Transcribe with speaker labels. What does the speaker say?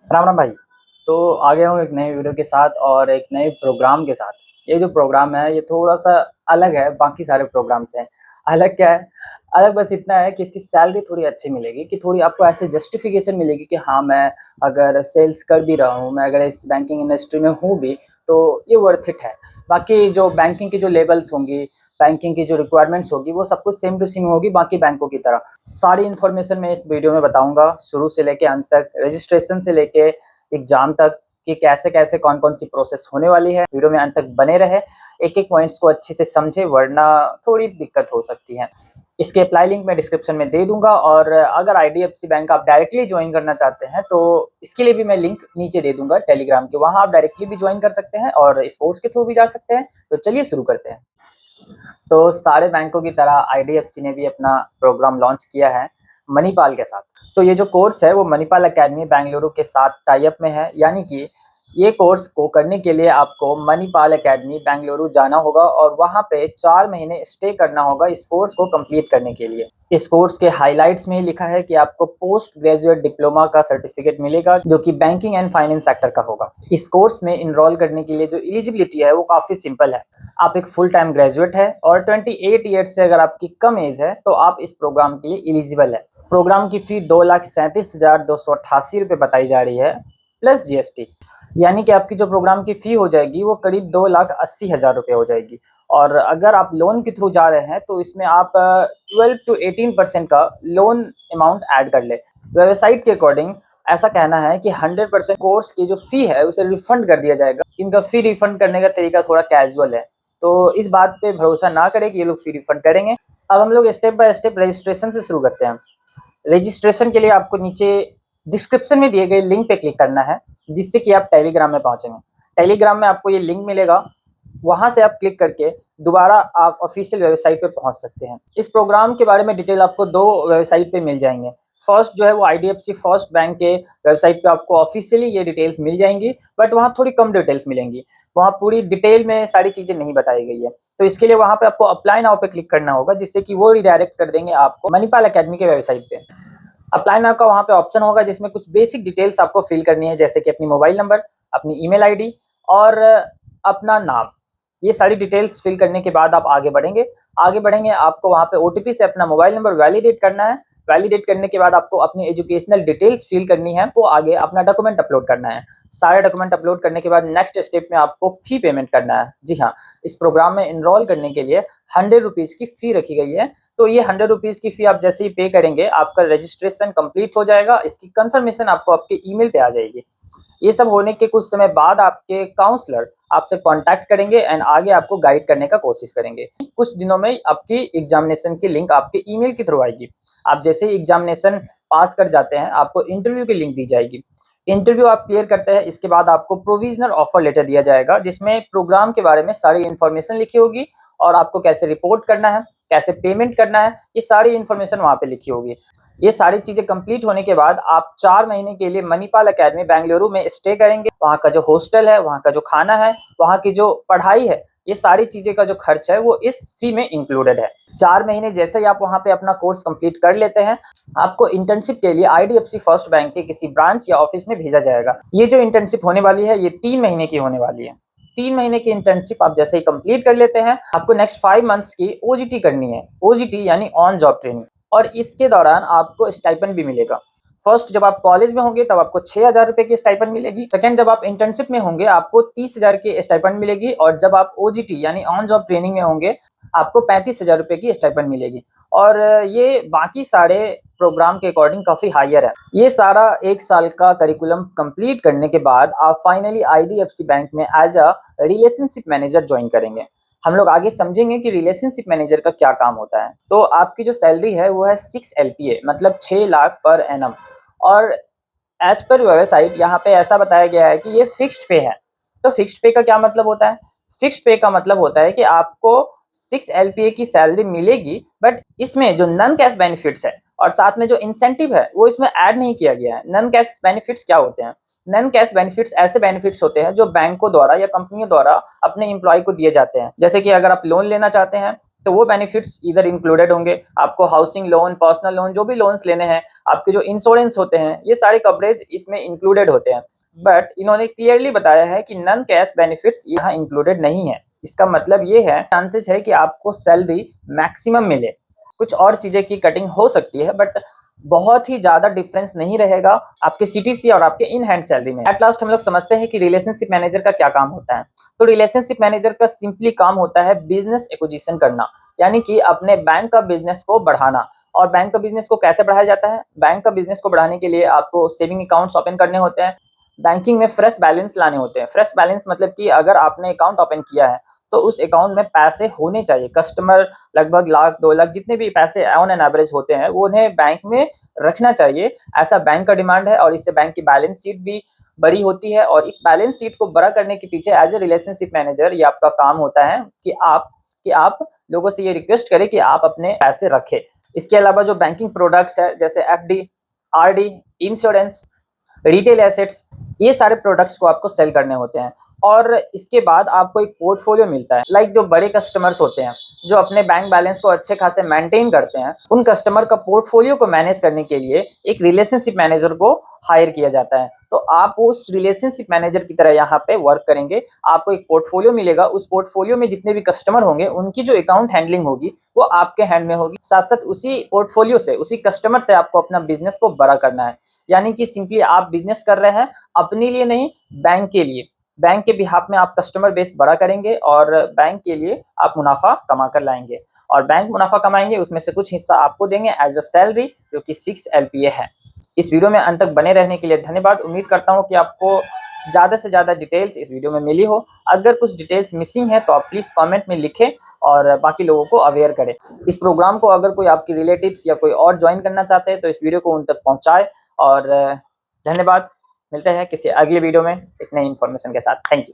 Speaker 1: राम राम भाई। तो आ गया हूँ एक नए वीडियो के साथ और एक नए प्रोग्राम के साथ। ये जो प्रोग्राम है ये थोड़ा सा अलग है बाकी सारे प्रोग्राम से। अलग क्या है? अलग बस इतना है कि इसकी सैलरी थोड़ी अच्छी मिलेगी, कि थोड़ी आपको ऐसे जस्टिफिकेशन मिलेगी कि हाँ, मैं अगर सेल्स कर भी रहा हूँ, मैं अगर इस बैंकिंग इंडस्ट्री में हूँ भी, तो ये वर्थ इट है। बाकी जो बैंकिंग की जो लेवल्स होंगी, बैंकिंग की जो रिक्वायरमेंट्स होगी, वो सब कुछ सेम टू सेम होगी बाकी बैंकों की तरह। सारी इन्फॉर्मेशन मैं इस वीडियो में बताऊंगा, शुरू से लेके अंत तक, रजिस्ट्रेशन से लेके एग्जाम तक, कि कैसे कैसे कौन कौन सी प्रोसेस होने वाली है। वीडियो में अंत तक बने रहे, एक एक पॉइंट्स को अच्छे से समझे, वरना थोड़ी दिक्कत हो सकती है। इसके अप्लाई लिंक मैं डिस्क्रिप्शन में दे दूंगा, और अगर आईडीएफसी बैंक आप डायरेक्टली ज्वाइन करना चाहते हैं तो इसके लिए भी मैं लिंक नीचे दे दूंगा टेलीग्राम के, वहां आप डायरेक्टली भी ज्वाइन कर सकते हैं और इस कोर्स के थ्रू भी जा सकते हैं। तो चलिए शुरू करते हैं। तो सारे बैंकों की तरह आईडीएफसी ने भी अपना प्रोग्राम लॉन्च किया है मणिपाल के साथ। तो ये जो कोर्स है वो मणिपाल एकेडमी बेंगलुरु के साथ टाई अप में है, यानी कि ये कोर्स को करने के लिए आपको मणिपाल एकेडमी बेंगलुरु जाना होगा और वहाँ पे 4 महीने स्टे करना होगा इस कोर्स को कंप्लीट करने के लिए। इस कोर्स के हाइलाइट्स में ही लिखा है कि आपको पोस्ट ग्रेजुएट डिप्लोमा का सर्टिफिकेट मिलेगा, जो कि बैंकिंग एंड फाइनेंस सेक्टर का होगा। इस कोर्स में इनरोल करने के लिए जो एलिजिबिलिटी है वो काफ़ी सिंपल है। आप एक फुल टाइम ग्रेजुएट है और 28 ईयर्स से अगर आपकी कम एज है तो आप इस प्रोग्राम के लिए एलिजिबल है। प्रोग्राम की फी 2,37,288 रुपये बताई जा रही है, प्लस जीएसटी। यानी कि आपकी जो प्रोग्राम की फ़ी हो जाएगी वो करीब 2,80,000 रुपये हो जाएगी। और अगर आप लोन के थ्रू जा रहे हैं तो इसमें आप 12 to 18% का लोन अमाउंट ऐड कर ले। वेबसाइट के अकॉर्डिंग ऐसा कहना है कि 100% कोर्स की जो फ़ी है उसे रिफंड कर दिया जाएगा। इनका फ़ी रिफंड करने का तरीका थोड़ा कैजुअल है, तो इस बात पे भरोसा ना करें कि ये लोग फ़ी रिफंड करेंगे। अब हम लोग स्टेप बाय स्टेप रजिस्ट्रेशन से शुरू करते हैं। रजिस्ट्रेशन के लिए आपको नीचे डिस्क्रिप्शन में दिए गए लिंक पे क्लिक करना है, जिससे कि आप टेलीग्राम में पहुंचेंगे। टेलीग्राम में आपको ये लिंक मिलेगा, वहां से आप क्लिक करके दोबारा आप ऑफिशियल वेबसाइट पे पहुंच सकते हैं। इस प्रोग्राम के बारे में डिटेल आपको दो वेबसाइट पे मिल जाएंगे। फर्स्ट जो है वो आईडीएफसी फर्स्ट बैंक के वेबसाइट पे आपको ऑफिशियली ये डिटेल्स मिल जाएंगी, बट वहाँ थोड़ी कम डिटेल्स मिलेंगी। वहाँ पूरी डिटेल में सारी चीज़ें नहीं बताई गई है। तो इसके लिए वहाँ पे आपको अप्लाई नाउ पे क्लिक करना होगा, जिससे कि वो रिडायरेक्ट कर देंगे आपको मणिपाल एकेडमी के वेबसाइट पे। अप्लाई नाउ का वहाँ पे ऑप्शन होगा, जिसमें कुछ बेसिक डिटेल्स आपको फिल करनी है, जैसे कि अपनी मोबाइल नंबर, अपनी ईमेल आईडी और अपना नाम। ये सारी डिटेल्स फिल करने के बाद आप आगे बढ़ेंगे आपको वहाँ पे ओटीपी से अपना मोबाइल नंबर वैलिडेट करना है। वैलिडेट करने के बाद आपको अपनी एजुकेशनल डिटेल्स फिल करनी है, वो आगे अपना डॉक्यूमेंट अपलोड करना है। सारे डॉक्यूमेंट अपलोड करने के बाद नेक्स्ट स्टेप में आपको फी पेमेंट करना है। जी हाँ, इस प्रोग्राम में इनरोल करने के लिए 100 रुपीज़ की फ़ी रखी गई है। तो ये 100 रुपीज़ की फ़ी आप जैसे ही पे करेंगे, आपका रजिस्ट्रेशन कंप्लीट हो जाएगा। इसकी कंफर्मेशन आपको आपके ईमेल पे आ जाएगी। ये सब होने के कुछ समय बाद आपके काउंसलर आपसे कांटेक्ट करेंगे एंड आगे आपको गाइड करने का कोशिश करेंगे। कुछ दिनों में आपकी एग्जामिनेशन की लिंक आपके ईमेल के थ्रू आएगी। आप जैसे ही एग्जामिनेशन पास कर जाते हैं, आपको इंटरव्यू की लिंक दी जाएगी। इंटरव्यू आप क्लियर करते हैं, इसके बाद आपको प्रोविजनल ऑफर लेटर दिया जाएगा, जिसमें प्रोग्राम के बारे में सारी इन्फॉर्मेशन लिखी होगी और आपको कैसे रिपोर्ट करना है, कैसे पेमेंट करना है, ये सारी इन्फॉर्मेशन वहाँ पे लिखी होगी। ये सारी चीज़ें कंप्लीट होने के बाद आप 4 महीने के लिए मणिपाल एकेडमी बेंगलुरु में स्टे करेंगे। वहाँ का जो हॉस्टल है, वहाँ का जो खाना है, वहाँ की जो पढ़ाई है, ये सारी चीज़ें का जो खर्च है वो इस फी में इंक्लूडेड है। 4 महीने जैसे ही आप वहाँ पे अपना कोर्स कंप्लीट कर लेते हैं, आपको इंटर्नशिप के लिए आईडीएफसी फर्स्ट बैंक के किसी ब्रांच या ऑफिस में भेजा जाएगा। ये जो इंटर्नशिप होने वाली है ये 3 महीने की होने वाली है। 3 महीने की इंटर्नशिप आप जैसे ही कंप्लीट कर लेते हैं, आपको नेक्स्ट 5 मंथ्स की ओजीटी करनी है। ओजीटी यानी ऑन जॉब ट्रेनिंग, और इसके दौरान आपको स्टाइपेंड भी मिलेगा। फर्स्ट जब आप कॉलेज में होंगे तब आपको 6,000 रुपए की स्टाइपेंड मिलेगी। सेकंड जब आप इंटर्नशिप में होंगे आपको 30,000 की स्टाइपेंड मिलेगी, और जब आप ओजीटी यानी ऑन जॉब ट्रेनिंग में होंगे आपको 35,000 रुपए की स्टाइपेंड मिलेगी। और ये बाकी सारे प्रोग्राम के अकॉर्डिंग काफ़ी हायर है। ये सारा 1 साल का करिकुलम कंप्लीट करने के बाद आप फाइनली आईडीएफसी बैंक में as a relationship manager join करेंगे। हम लोग आगे समझेंगे कि रिलेशनशिप मैनेजर का क्या काम होता है। तो आपकी जो सैलरी है वो है 6 LPA, मतलब 6 लाख पर एनम। और एज पर वेबसाइट यहाँ पे ऐसा बताया गया है कि ये फिक्स्ड पे है। तो फिक्स्ड पे का क्या मतलब होता है? फिक्स्ड पे का मतलब होता है कि आपको 6 LPA की सैलरी मिलेगी, बट इसमें जो नॉन कैश बेनिफिट्स है और साथ में जो इंसेंटिव है वो इसमें ऐड नहीं किया गया है। नॉन कैश बेनिफिट्स क्या होते हैं? नॉन कैश बेनिफिट्स ऐसे बेनिफिट्स होते हैं जो बैंकों द्वारा या कंपनियों द्वारा अपने एम्प्लॉय को दिए जाते हैं। जैसे कि अगर आप लोन लेना चाहते हैं तो वो बेनिफिट्स इधर इंक्लूडेड होंगे। आपको हाउसिंग लोन, पर्सनल लोन, जो भी लोन्स लेने हैं, आपके जो इंश्योरेंस होते हैं, ये सारे कवरेज इसमें इंक्लूडेड होते हैं। बट इन्होंने क्लियरली बताया है कि नॉन कैश बेनिफिट्स यहाँ इंक्लूडेड नहीं है। इसका मतलब ये है, चांसेस है कि आपको सैलरी मैक्सिमम मिले। कुछ और चीजें की कटिंग हो सकती है, बट बहुत ही ज्यादा डिफरेंस नहीं रहेगा आपके सीटीसी और आपके इन हैंड सैलरी में। एट लास्ट हम लोग समझते हैं कि रिलेशनशिप मैनेजर का क्या काम होता है। तो रिलेशनशिप मैनेजर का सिंपली काम होता है बिजनेस एक्विजिशन करना, यानी कि अपने बैंक का बिजनेस को बढ़ाना। और बैंक का बिजनेस को कैसे बढ़ाया जाता है? बैंक का बिजनेस को बढ़ाने के लिए आपको सेविंग अकाउंट्स ओपन करने होते हैं, बैंकिंग में फ्रेश बैलेंस लाने होते हैं। फ्रेश बैलेंस मतलब कि अगर आपने अकाउंट ओपन किया है तो उस अकाउंट में पैसे होने चाहिए। कस्टमर लगभग लाख 2 लाख जितने भी पैसे ऑन एन एवरेज होते हैं वो उन्हें बैंक में रखना चाहिए। ऐसा बैंक का डिमांड है और इससे बैंक की बैलेंस शीट भी बड़ी होती है। और इस बैलेंस शीट को बड़ा करने के पीछे एज ए रिलेशनशिप मैनेजर ये आपका काम होता है कि आप लोगों से ये रिक्वेस्ट करें कि आप अपने पैसे रखें। इसके अलावा जो बैंकिंग प्रोडक्ट्स है जैसे FD, RD, insurance, retail assets, ये सारे प्रोडक्ट्स को आपको सेल करने होते हैं। और इसके बाद आपको एक पोर्टफोलियो मिलता है। लाइक जो बड़े कस्टमर्स होते हैं जो अपने बैंक बैलेंस को अच्छे खासे मेंटेन करते हैं, उन कस्टमर का पोर्टफोलियो को मैनेज करने के लिए एक रिलेशनशिप मैनेजर को हायर किया जाता है। तो आप उस रिलेशनशिप मैनेजर की तरह यहाँ पे वर्क करेंगे। आपको एक पोर्टफोलियो मिलेगा, उस पोर्टफोलियो में जितने भी कस्टमर होंगे उनकी जो अकाउंट हैंडलिंग होगी वो आपके हैंड में होगी। साथ साथ उसी पोर्टफोलियो से, उसी कस्टमर से आपको अपना बिजनेस को बड़ा करना है। यानी कि सिंपली आप बिजनेस कर रहे हैं अपने लिए नहीं, बैंक के लिए। बैंक के बिहाफ में आप कस्टमर बेस बड़ा करेंगे और बैंक के लिए आप मुनाफा कमा कर लाएंगे। और बैंक मुनाफा कमाएंगे, उसमें से कुछ हिस्सा आपको देंगे एज अ सैलरी, जो कि 6 LPA है। इस वीडियो में अंत तक बने रहने के लिए धन्यवाद। उम्मीद करता हूँ कि आपको ज़्यादा से ज़्यादा डिटेल्स इस वीडियो में मिली हो। अगर कुछ डिटेल्स मिसिंग है तो आप प्लीज़ कमेंट में लिखें और बाकी लोगों को अवेयर करें। इस प्रोग्राम को अगर कोई आपके रिलेटिव्स या कोई और ज्वाइन करना चाहते हैं तो इस वीडियो को उन तक पहुँचाएँ। और धन्यवाद। मिलते हैं किसी अगले वीडियो में एक नई इन्फॉर्मेशन के साथ। Thank you.